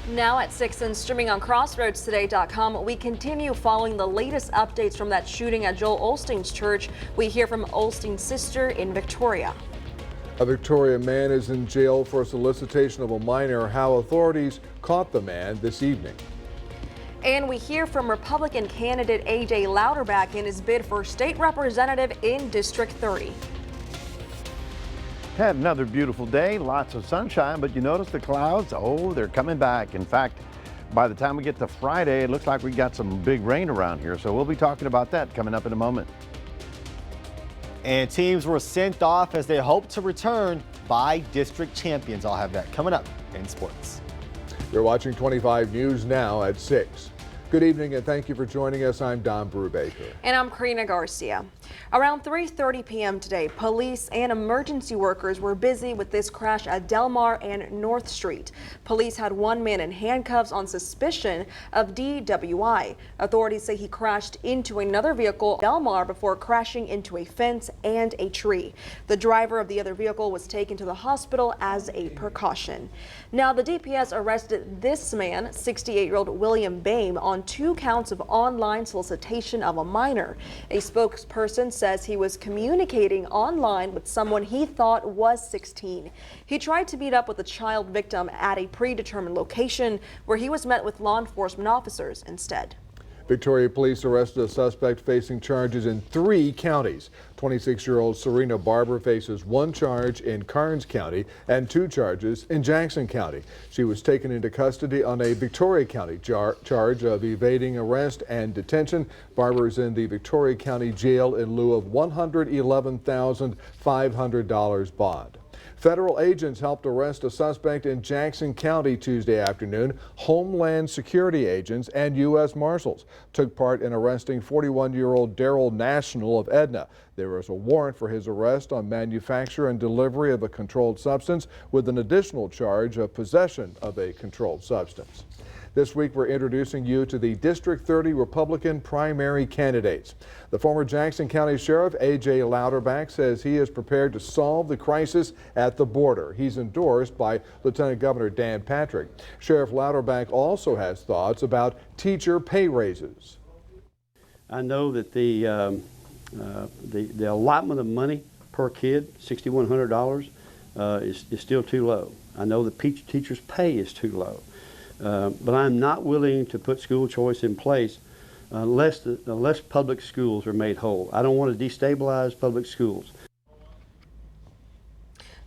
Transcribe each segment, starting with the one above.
Now at 6 and streaming on CrossroadsToday.com, we continue following the latest updates from that shooting at Joel Osteen's church. We hear from Osteen's sister in Victoria. A Victoria man is in jail for solicitation of a minor. How authorities caught the man this evening. And we hear from Republican candidate A.J. Louderback in his bid for state representative in District 30. Had another beautiful day, lots of sunshine, but you notice the clouds? Oh, they're coming back. In fact, by the time we get to Friday, it looks like we got some big rain around here. So we'll be talking about that coming up in a moment. And teams were sent off as they hope to return by district champions. I'll have that coming up in sports. You're watching 25 News Now at 6. Good evening and thank you for joining us. I'm Don Brubaker. And I'm Karina Garcia. Around 3:30 p.m. today, police and emergency workers were busy with this crash at Delmar and North Street. Police had one man in handcuffs on suspicion of DWI. Authorities say he crashed into another vehicle at Delmar before crashing into a fence and a tree. The driver of the other vehicle was taken to the hospital as a precaution. Now, the DPS arrested this man, 68-year-old William Boehm, on 2 counts of online solicitation of a minor. A spokesperson says he was communicating online with someone he thought was 16. He tried to meet up with a child victim at a predetermined location where he was met with law enforcement officers instead. Victoria police arrested a suspect facing charges in 3 counties. 26-year-old Serena Barber faces 1 charge in Karnes County and 2 charges in Jackson County. She was taken into custody on a Victoria County charge of evading arrest and detention. Barber is in the Victoria County Jail in lieu of $111,500 bond. Federal agents helped arrest a suspect in Jackson County Tuesday afternoon. Homeland Security agents and U.S. Marshals took part in arresting 41-year-old Daryl National of Edna. There was a warrant for his arrest on manufacture and delivery of a controlled substance with an additional charge of possession of a controlled substance. This week, we're introducing you to the District 30 Republican primary candidates. The former Jackson County Sheriff, A.J. Louderback, says he is prepared to solve the crisis at the border. He's endorsed by Lieutenant Governor Dan Patrick. Sheriff Louderback also has thoughts about teacher pay raises. I know that the allotment of money per kid, $6,100, is still too low. I know the teachers' pay is too low. But I'm not willing to put school choice in place unless public schools are made whole. I don't want to destabilize public schools.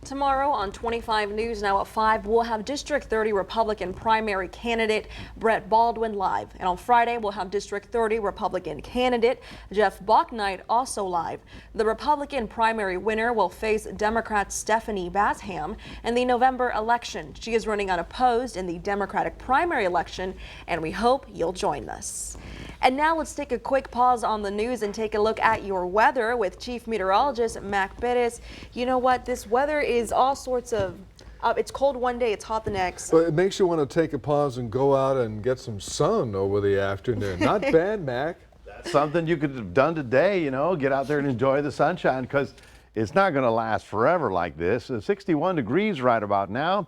Tomorrow on 25 News Now at 5, we'll have District 30 Republican primary candidate Brett Baldwin live. And on Friday, we'll have District 30 Republican candidate Jeff Bachnight also live. The Republican primary winner will face Democrat Stephanie Basham in the November election. She is running unopposed in the Democratic primary election, and we hope you'll join us. And now let's take a quick pause on the news and take a look at your weather with Chief Meteorologist Mac Perez. You know what? This weather is all sorts of, it's cold one day, it's hot the next. Well, it makes you want to take a pause and go out and get some sun over the afternoon. Not bad, Mac. That's something you could have done today, you know, get out there and enjoy the sunshine because it's not going to last forever like this. 61 degrees right about now.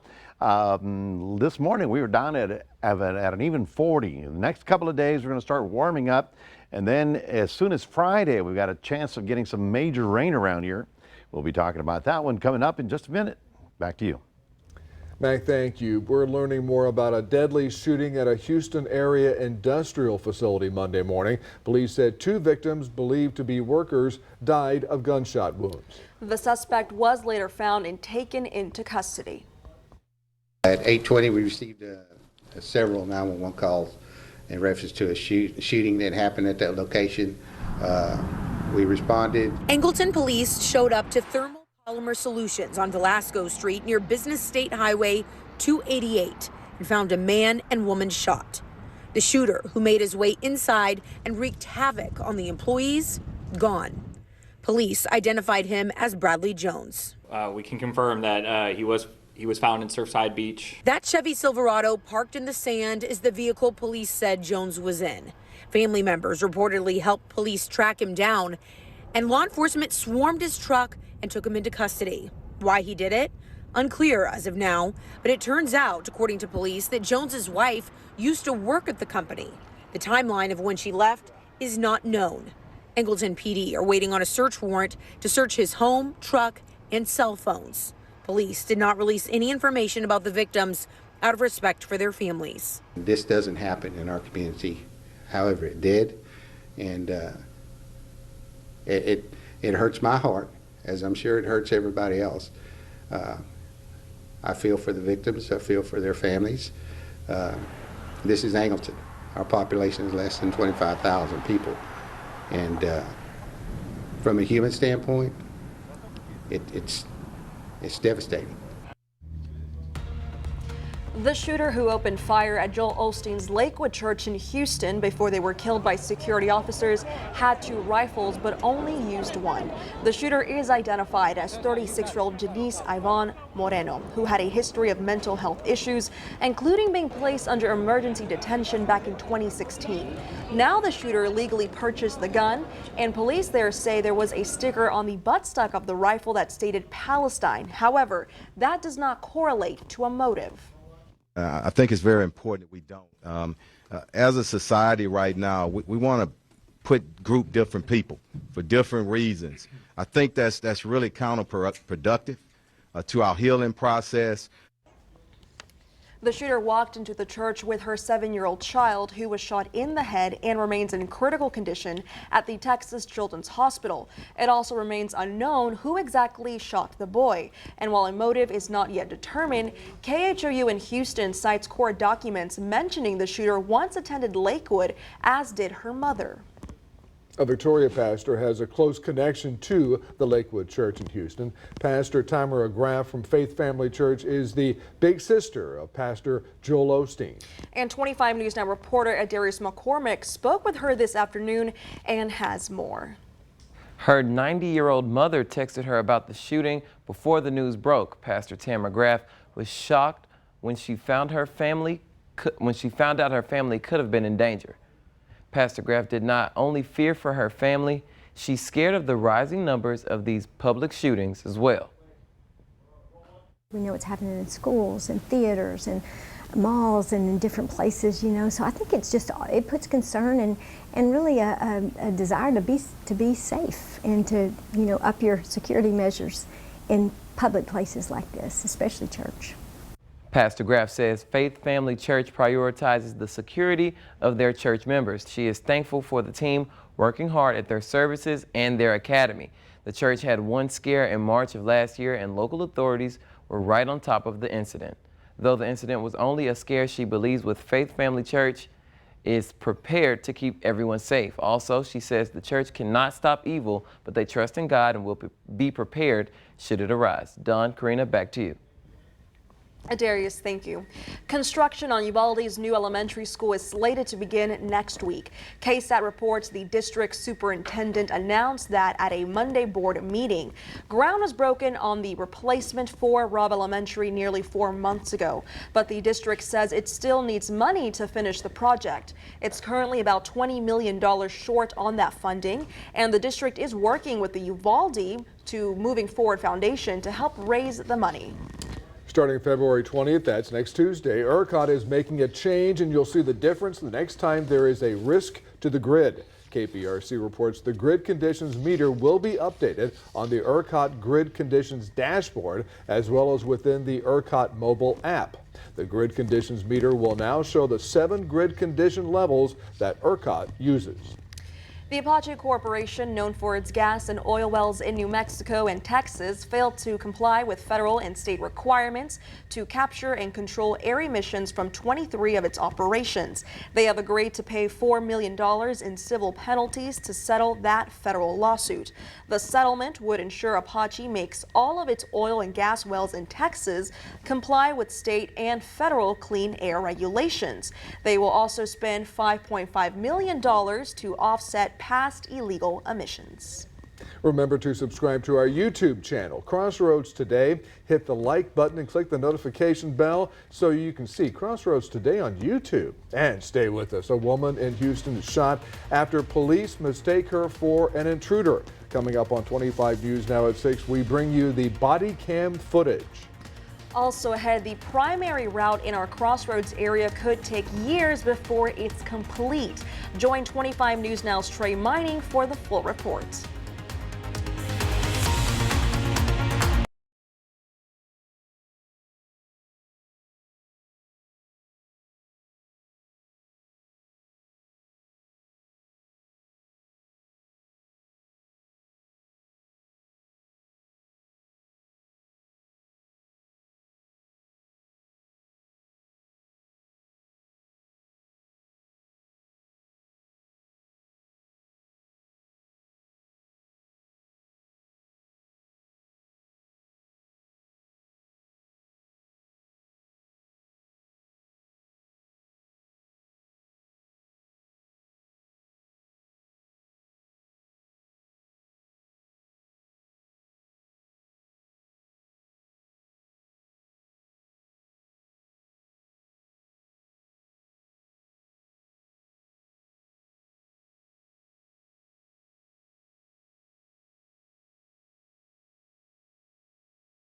This morning we were down at an even 40. The next couple of days we're going to start warming up, and then as soon as Friday we've got a chance of getting some major rain around here. We'll be talking about that one coming up in just a minute. Back to you. Mac, thank you. We're learning more about a deadly shooting at a Houston area industrial facility Monday morning. Police said 2 victims believed to be workers died of gunshot wounds. The suspect was later found and taken into custody. At 8:20, we received several 911 calls in reference to a shooting that happened at that location. We responded. Angleton police showed up to Thermal Polymer Solutions on Velasco Street near Business State Highway 288 and found a man and woman shot. The shooter, who made his way inside and wreaked havoc on the employees, gone. Police identified him as Bradley Jones. We can confirm that he was found in Surfside Beach. That Chevy Silverado parked in the sand is the vehicle police said Jones was in. Family members reportedly helped police track him down, and law enforcement swarmed his truck and took him into custody. Why he did it? Unclear as of now, but it turns out, according to police, that Jones's wife used to work at the company. The timeline of when she left is not known. Angleton PD are waiting on a search warrant to search his home, truck, and cell phones. Police did not release any information about the victims out of respect for their families. This doesn't happen in our community. However, it did, and it hurts my heart, as I'm sure it hurts everybody else. I feel for the victims. I feel for their families. This is Angleton. Our population is less than 25,000 people. And from a human standpoint, it's devastating. The shooter who opened fire at Joel Osteen's Lakewood Church in Houston before they were killed by security officers had 2 rifles but only used one. The shooter is identified as 36-year-old Janice Ivan Moreno, who had a history of mental health issues, including being placed under emergency detention back in 2016. Now the shooter legally purchased the gun, and police there say there was a sticker on the buttstock of the rifle that stated Palestine. However, that does not correlate to a motive. I think it's very important that we don't. As a society right now, we want to group different people for different reasons. I think that's really counterproductive to our healing process. The shooter walked into the church with her 7-year-old child, who was shot in the head and remains in critical condition at the Texas Children's Hospital. It also remains unknown who exactly shot the boy. And while a motive is not yet determined, KHOU in Houston cites court documents mentioning the shooter once attended Lakewood, as did her mother. A Victoria pastor has a close connection to the Lakewood Church in Houston. Pastor Tamara Graff from Faith Family Church is the big sister of Pastor Joel Osteen. And 25 News Now reporter Adarius McCormick spoke with her this afternoon and has more. Her 90-year-old mother texted her about the shooting before the news broke. Pastor Tamara Graff was shocked when she found out her family could have been in danger. Pastor Graff did not only fear for her family, she's scared of the rising numbers of these public shootings as well. We know it's happening in schools and theaters and malls and in different places, you know, so I think it puts concern and really a desire to be safe and to, you know, up your security measures in public places like this, especially church. Pastor Graff says Faith Family Church prioritizes the security of their church members. She is thankful for the team working hard at their services and their academy. The church had one scare in March of last year, and local authorities were right on top of the incident. Though the incident was only a scare, she believes with Faith Family Church is prepared to keep everyone safe. Also, she says the church cannot stop evil, but they trust in God and will be prepared should it arise. Dawn, Karina, back to you. Adarius, thank you. Construction on Uvalde's new elementary school is slated to begin next week. KSAT reports the district superintendent announced that at a Monday board meeting. Ground was broken on the replacement for Robb Elementary nearly 4 months ago, but the district says it still needs money to finish the project. It's currently about $20 million short on that funding, and the district is working with the Uvalde to Moving Forward Foundation to help raise the money. Starting February 20th, that's next Tuesday, ERCOT is making a change, and you'll see the difference the next time there is a risk to the grid. KPRC reports the grid conditions meter will be updated on the ERCOT grid conditions dashboard, as well as within the ERCOT mobile app. The grid conditions meter will now show the 7 grid condition levels that ERCOT uses. The Apache Corporation, known for its gas and oil wells in New Mexico and Texas, failed to comply with federal and state requirements to capture and control air emissions from 23 of its operations. They have agreed to pay $4 million in civil penalties to settle that federal lawsuit. The settlement would ensure Apache makes all of its oil and gas wells in Texas comply with state and federal clean air regulations. They will also spend $5.5 million to offset past illegal emissions. Remember to subscribe to our YouTube channel, Crossroads Today. Hit the like button and click the notification bell so you can see Crossroads Today on YouTube. And stay with us. A woman in Houston is shot after police mistake her for an intruder. Coming up on 25 News Now at 6, we bring you the body cam footage. Also ahead, the primary route in our Crossroads area could take years before it's complete. Join 25 News Now's Trey Mining for the full report.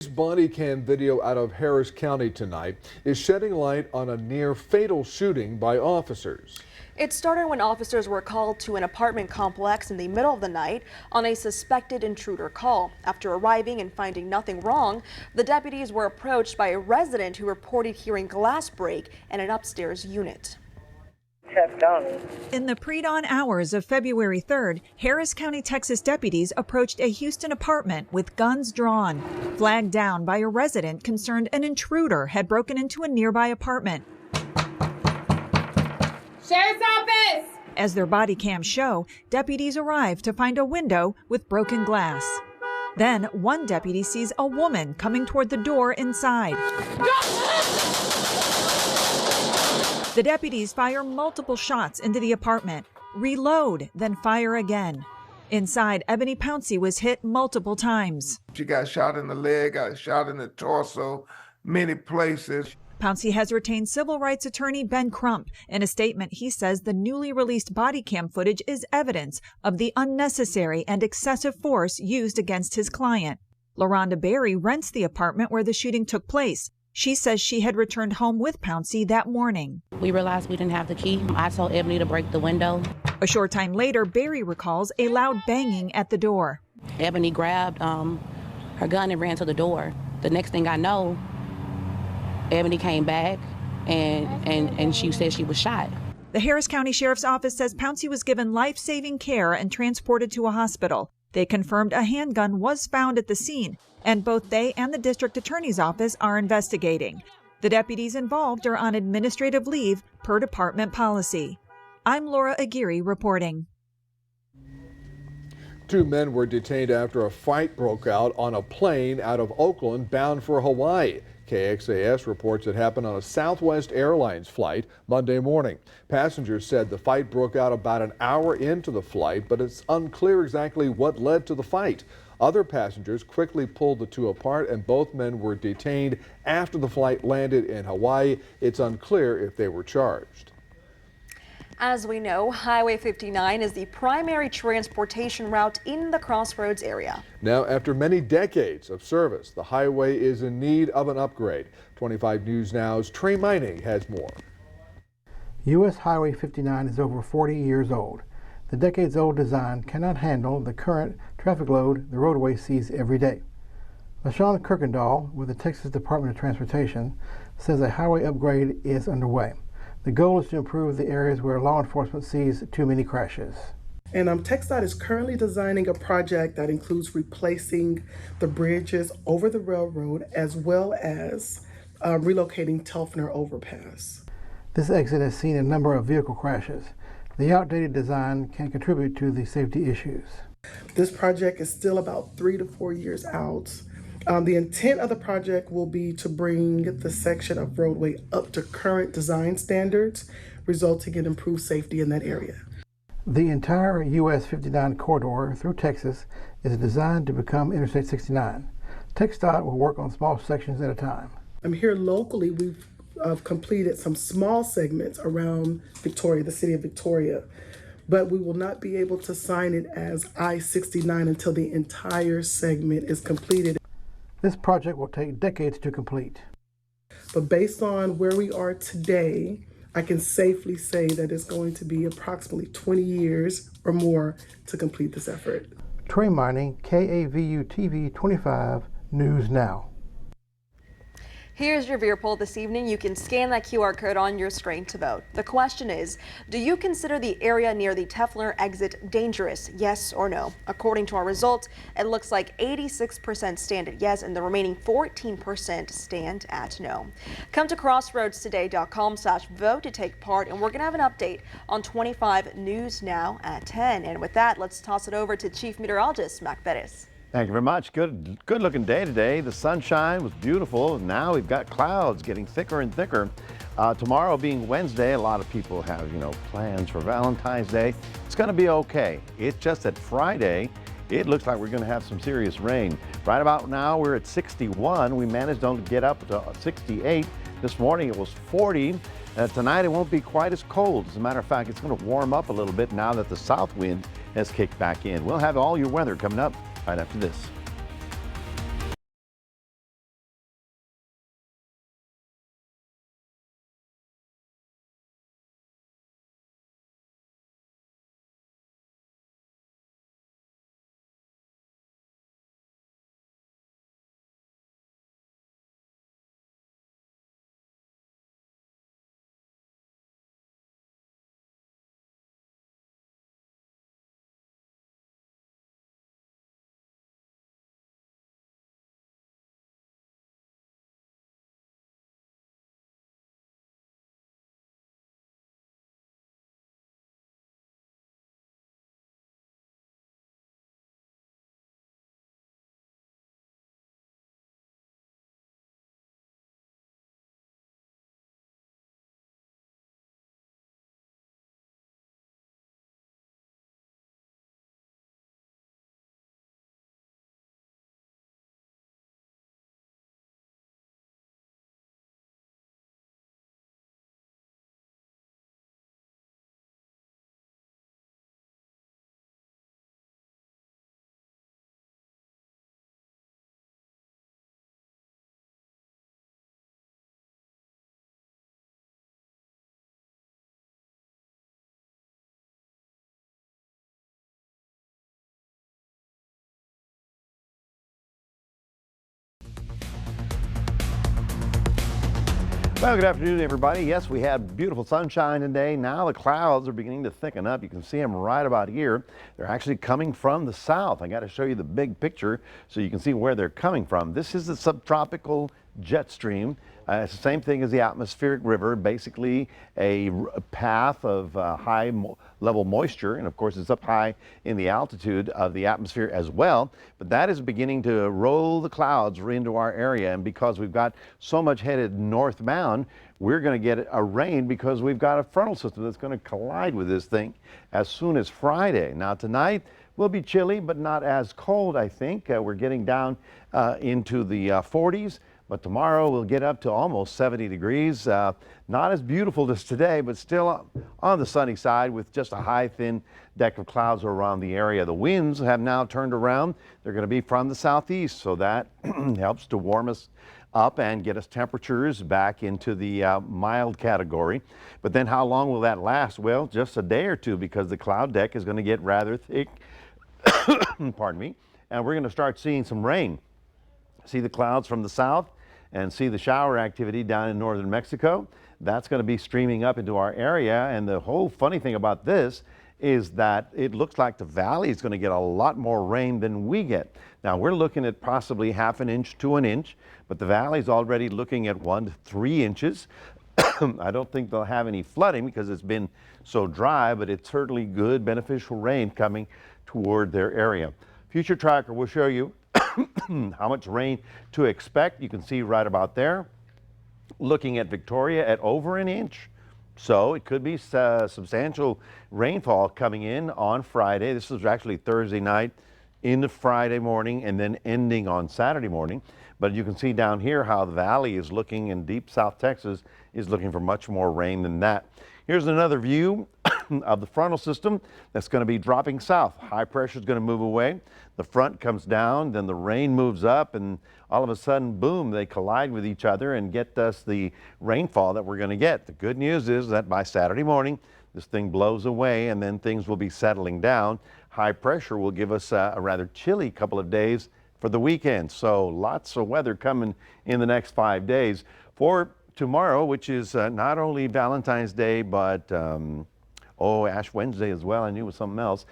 This body cam video out of Harris County tonight is shedding light on a near fatal shooting by officers. It started when officers were called to an apartment complex in the middle of the night on a suspected intruder call. After arriving and finding nothing wrong, the deputies were approached by a resident who reported hearing glass break in an upstairs unit. In the pre-dawn hours of February 3rd, Harris County, Texas deputies approached a Houston apartment with guns drawn, flagged down by a resident concerned an intruder had broken into a nearby apartment. Sheriff's Office! As their body cams show, deputies arrive to find a window with broken glass. Then one deputy sees a woman coming toward the door inside. The deputies fire multiple shots into the apartment, reload, then fire again. Inside, Ebony Pouncey was hit multiple times. She got shot in the leg, got shot in the torso, many places. Pouncey has retained civil rights attorney Ben Crump. In a statement, he says the newly released body cam footage is evidence of the unnecessary and excessive force used against his client. LaRonda Berry rents the apartment where the shooting took place. She says she had returned home with Pouncey that morning. We realized we didn't have the key. I told Ebony to break the window. A short time later, Berry recalls a loud banging at the door. Ebony grabbed her gun and ran to the door. The next thing I know, Ebony came back and she said she was shot. The Harris County Sheriff's Office says Pouncey was given life-saving care and transported to a hospital. They confirmed a handgun was found at the scene, and both they and the district attorney's office are investigating. The deputies involved are on administrative leave per department policy. I'm Laura Aguirre reporting. 2 men were detained after a fight broke out on a plane out of Oakland bound for Hawaii. KXAS reports it happened on a Southwest Airlines flight Monday morning. Passengers said the fight broke out about an hour into the flight, but it's unclear exactly what led to the fight. Other passengers quickly pulled the two apart, and both men were detained after the flight landed in Hawaii. It's unclear if they were charged. As we know, Highway 59 is the primary transportation route in the Crossroads area. Now, after many decades of service, the highway is in need of an upgrade. 25 News Now's Trey Mining has more. U.S. Highway 59 is over 40 years old. The decades-old design cannot handle the current traffic load the roadway sees every day. LaShawn Kirkendall with the Texas Department of Transportation says a highway upgrade is underway. The goal is to improve the areas where law enforcement sees too many crashes. And TxDOT is currently designing a project that includes replacing the bridges over the railroad as well as relocating Telfner Overpass. This exit has seen a number of vehicle crashes. The outdated design can contribute to the safety issues. This project is still about 3 to 4 years out. The intent of the project will be to bring the section of roadway up to current design standards, resulting in improved safety in that area. The entire US 59 corridor through Texas is designed to become Interstate 69. TxDOT will work on small sections at a time. Here locally, we've completed some small segments around Victoria, the city of Victoria, but we will not be able to sign it as I-69 until the entire segment is completed. This project will take decades to complete. But based on where we are today, I can safely say that it's going to be approximately 20 years or more to complete this effort. Trey Mining, KAVU TV 25 News Now. Here's your Veer poll this evening. You can scan that QR code on your screen to vote. The question is, do you consider the area near the Tefler exit dangerous? Yes or no? According to our results, it looks like 86% stand at yes and the remaining 14% stand at no. Come to crossroadstoday.com/vote to take part, and we're going to have an update on 25 News Now at 10. And with that, let's toss it over to Chief Meteorologist Mac Bettis. Thank you very much. Good looking day today. The sunshine was beautiful. Now we've got clouds getting thicker and thicker. Tomorrow being Wednesday, a lot of people have, plans for Valentine's Day. It's going to be okay. It's just that Friday, it looks like we're going to have some serious rain. Right about now, we're at 61. We managed to get up to 68. This morning it was 40. Tonight it won't be quite as cold. As a matter of fact, it's going to warm up a little bit now that the south wind has kicked back in. We'll have all your weather coming up right after this. Well, good afternoon, everybody. Yes, we had beautiful sunshine today. Now the clouds are beginning to thicken up. You can see them right about here. They're actually coming from the south. I got to show you the big picture so you can see where they're coming from. This is the subtropical jet stream. It's the same thing as the atmospheric river, basically a path of high level moisture. And of course, it's up high in the altitude of the atmosphere as well. But that is beginning to roll the clouds into our area. And because we've got so much headed northbound, we're going to get a rain because we've got a frontal system that's going to collide with this thing as soon as Friday. Now, tonight will be chilly, but not as cold, I think. We're getting down into the 40s. But tomorrow we'll get up to almost 70 degrees. Not as beautiful as today, but still on the sunny side with just a high, thin deck of clouds around the area. The winds have now turned around. They're going to be from the southeast, so that helps to warm us up and get us temperatures back into the mild category. But then how long will that last? Well, just a day or two, because the cloud deck is going to get rather thick. Pardon me. And we're going to start seeing some rain. See the clouds from the south and see the shower activity down in northern Mexico. That's going to be streaming up into our area. And the whole funny thing about this is that it looks like the valley is going to get a lot more rain than we get. Now we're looking at possibly half an inch to an inch, but the valley is already looking at 1 to 3 inches. I don't think they'll have any flooding because it's been so dry, but it's certainly good, beneficial rain coming toward their area. Future tracker will show you how much rain to expect. You can see right about there. Looking at Victoria at over an inch. So it could be substantial rainfall coming in on Friday. This is actually Thursday night into Friday morning and then ending on Saturday morning. But you can see down here how the valley is looking, and deep South Texas is looking for much more rain than that. Here's another view of the frontal system that's going to be dropping south. High pressure is going to move away. The front comes down, then the rain moves up, and all of a sudden, boom, they collide with each other and get us the rainfall that we're going to get. The good news is that by Saturday morning, this thing blows away and then things will be settling down. High pressure will give us a rather chilly couple of days for the weekend. So lots of weather coming in the next 5 days. For tomorrow, which is not only Valentine's Day, but Ash Wednesday as well. I knew it was something else.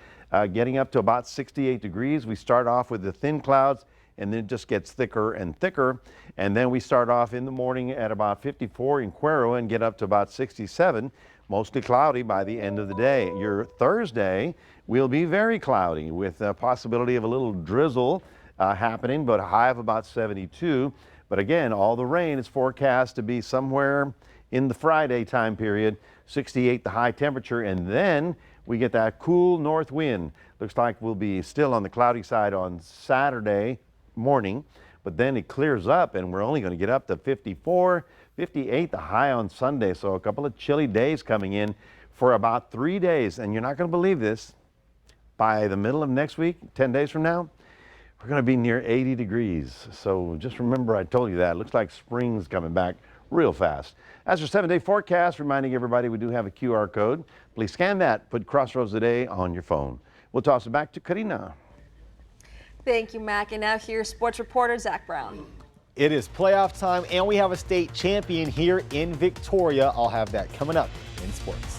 Getting up to about 68 degrees. We start off with the thin clouds and then it just gets thicker and thicker. And then we start off in the morning at about 54 in Cuero and get up to about 67. Mostly cloudy by the end of the day. Your Thursday will be very cloudy with a possibility of a little drizzle happening, but a high of about 72. But again, all the rain is forecast to be somewhere in the Friday time period, 68 the high temperature, and then we get that cool north wind. Looks like we'll be still on the cloudy side on Saturday morning, but then it clears up and we're only going to get up to 54. 58 the high on Sunday, so a couple of chilly days coming in for about 3 days. And you're not going to believe this, by the middle of next week, 10 days from now, we're going to be near 80 degrees. So just remember I told you that. It looks like spring's coming back real fast. As your 7-day forecast, reminding everybody we do have a QR code. Please scan that, put Crossroads Today on your phone. We'll toss it back to Karina. Thank you, Mac. And now here's sports reporter Zach Brown. It is playoff time, and we have a state champion here in Victoria. I'll have that coming up in sports.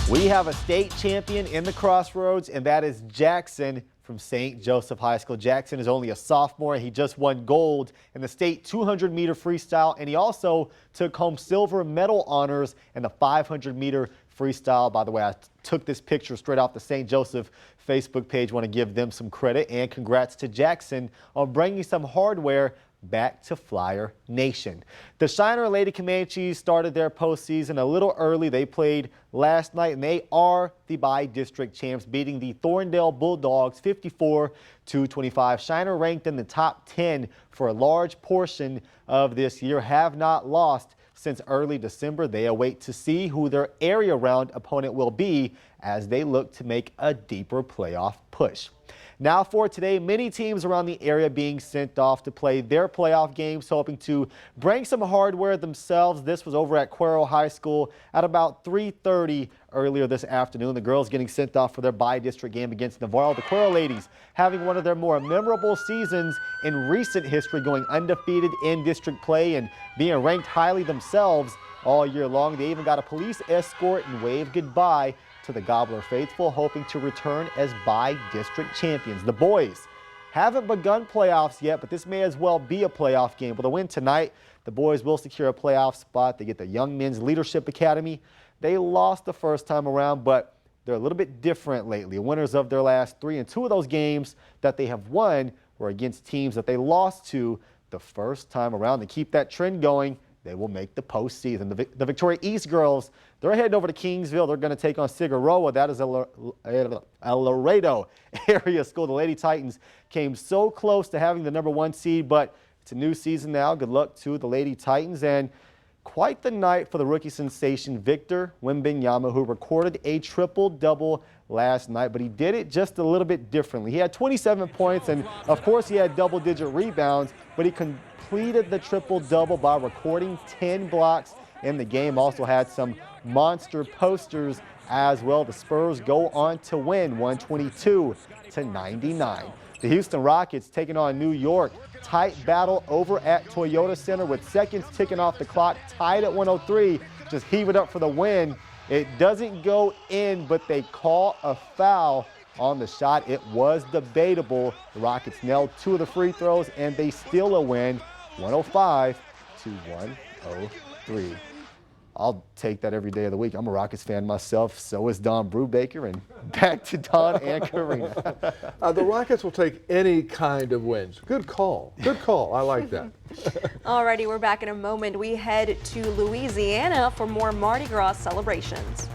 We have a state champion in the Crossroads, and that is Jackson from St. Joseph High School. Jackson is only a sophomore. He just won gold in the state 200-meter freestyle, and he also took home silver medal honors in the 500-meter freestyle. By the way, I took this picture straight off the St. Joseph Facebook page. Want to give them some credit, and congrats to Jackson on bringing some hardware back to Flyer Nation. The Shiner Lady Comanches started their postseason a little early. They played last night, and they are the by-district champs, beating the Thorndale Bulldogs 54-25. Shiner ranked in the top 10 for a large portion of this year, have not lost since early December. They await to see who their area round opponent will be as they look to make a deeper playoff push. Now for today, many teams around the area being sent off to play their playoff games, hoping to bring some hardware themselves. This was over at Cuero High School at about 3:30 earlier this afternoon. The girls getting sent off for their by-district game against Navarro. The Cuero ladies having one of their more memorable seasons in recent history, going undefeated in district play and being ranked highly themselves all year long. They even got a police escort and waved goodbye to the Gobbler faithful, hoping to return as by-district champions. The boys haven't begun playoffs yet, but this may as well be a playoff game. With a win tonight, the boys will secure a playoff spot. They get the Young Men's Leadership Academy. They lost the first time around, but they're a little bit different lately. Winners of their last 3, and 2 of those games that they have won were against teams that they lost to the first time around. To keep that trend going, they will make the postseason. The Victoria East girls, they're heading over to Kingsville. They're going to take on Figueroa. That is a Laredo area school. The Lady Titans came so close to having the #1 seed, but it's a new season now. Good luck to the Lady Titans. And quite the night for the rookie sensation Victor Wembanyama, who recorded a triple-double last night, but he did it just a little bit differently. He had 27 points, and of course he had double-digit rebounds, but he completed the triple-double by recording 10 blocks in the game. Also had some monster posters as well. The Spurs go on to win 122-99. The Houston Rockets taking on New York. Tight battle over at Toyota Center with seconds ticking off the clock, tied at 103. Just heave it up for the win. It doesn't go in, but they call a foul on the shot. It was debatable. The Rockets nailed 2 of the free throws, and they steal a win, 105-103. I'll take that every day of the week. I'm a Rockets fan myself. So is Don Brubaker. And back to Don and Karina. The Rockets will take any kind of wins. Good call. Good call. I like that. Alrighty, we're back in a moment. We head to Louisiana for more Mardi Gras celebrations.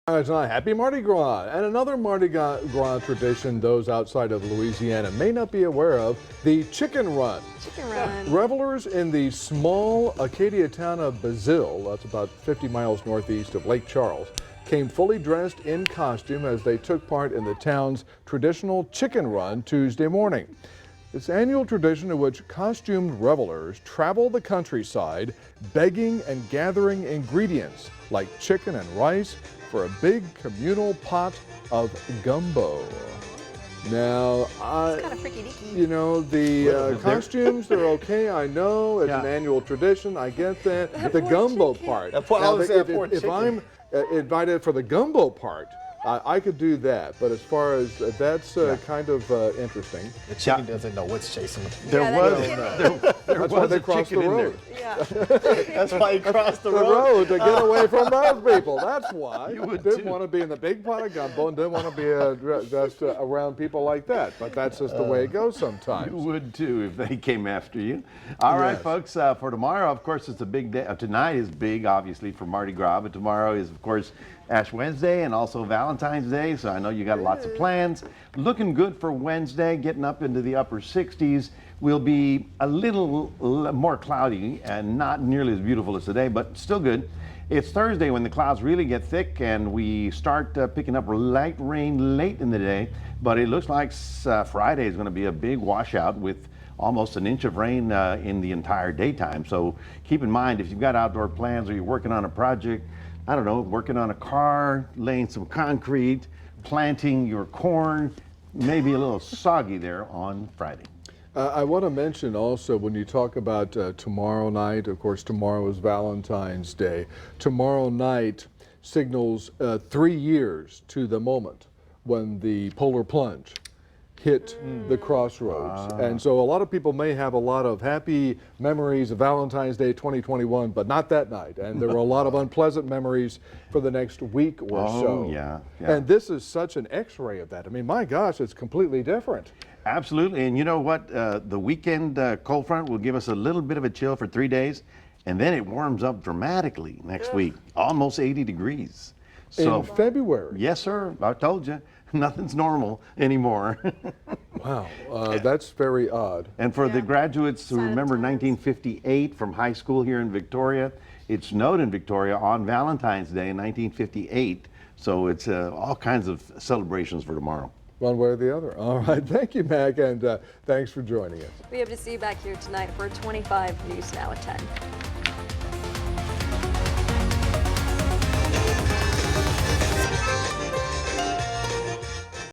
Tonight, happy Mardi Gras. And another Mardi Gras tradition those outside of Louisiana may not be aware of, the Chicken Run. Chicken Run. Revelers in the small Acadia town of Basile, that's about 50 miles northeast of Lake Charles, came fully dressed in costume as they took part in the town's traditional Chicken Run Tuesday morning. This annual tradition in which costumed revelers travel the countryside begging and gathering ingredients like chicken and rice for a big communal pot of gumbo. Now, you know, the costumes, they're okay, I know, it's an annual tradition, I get that. The gumbo part. Now, if I'm invited for the gumbo part, I could do that, but as far as that's kind of interesting. The chicken doesn't know what's chasing them. That's why they crossed the road. That's why he crossed the road to get away from those people. That's why. You didn't want to be in the big pot of gumbo and didn't want to be just around people like that. But that's just the way it goes sometimes. You would too if they came after you. All right, folks, for tomorrow, of course, it's a big day. Tonight is big, obviously, for Mardi Gras, but tomorrow is, of course, Ash Wednesday and also Valentine's Day, so I know you got lots of plans. Looking good for Wednesday, getting up into the upper 60s. Will be a little more cloudy and not nearly as beautiful as today, but still good. It's Thursday when the clouds really get thick and we start picking up light rain late in the day, but it looks like Friday is going to be a big washout with almost an inch of rain in the entire daytime. So keep in mind, if you've got outdoor plans or you're working on a project, I don't know, working on a car, laying some concrete, planting your corn, maybe a little soggy there on Friday. I want to mention also, when you talk about tomorrow night, of course tomorrow is Valentine's Day. Tomorrow night signals 3 years to the moment when the polar plunge hit the crossroads. And so a lot of people may have a lot of happy memories of Valentine's Day 2021, but not that night. And there were a lot of unpleasant memories for the next week or so. Yeah. And this is such an x-ray of that. I mean, my gosh, it's completely different. Absolutely, and you know what? The weekend cold front will give us a little bit of a chill for 3 days, and then it warms up dramatically next week, almost 80 degrees. So, in February? Yes, sir. I told you, nothing's normal anymore. Wow, that's very odd. And for the graduates who remember 1958 from high school here in Victoria, it snowed in Victoria on Valentine's Day in 1958. So it's all kinds of celebrations for tomorrow. One way or the other. All right, thank you, Mac, and thanks for joining us. We hope to see you back here tonight for 25 News Now at 10.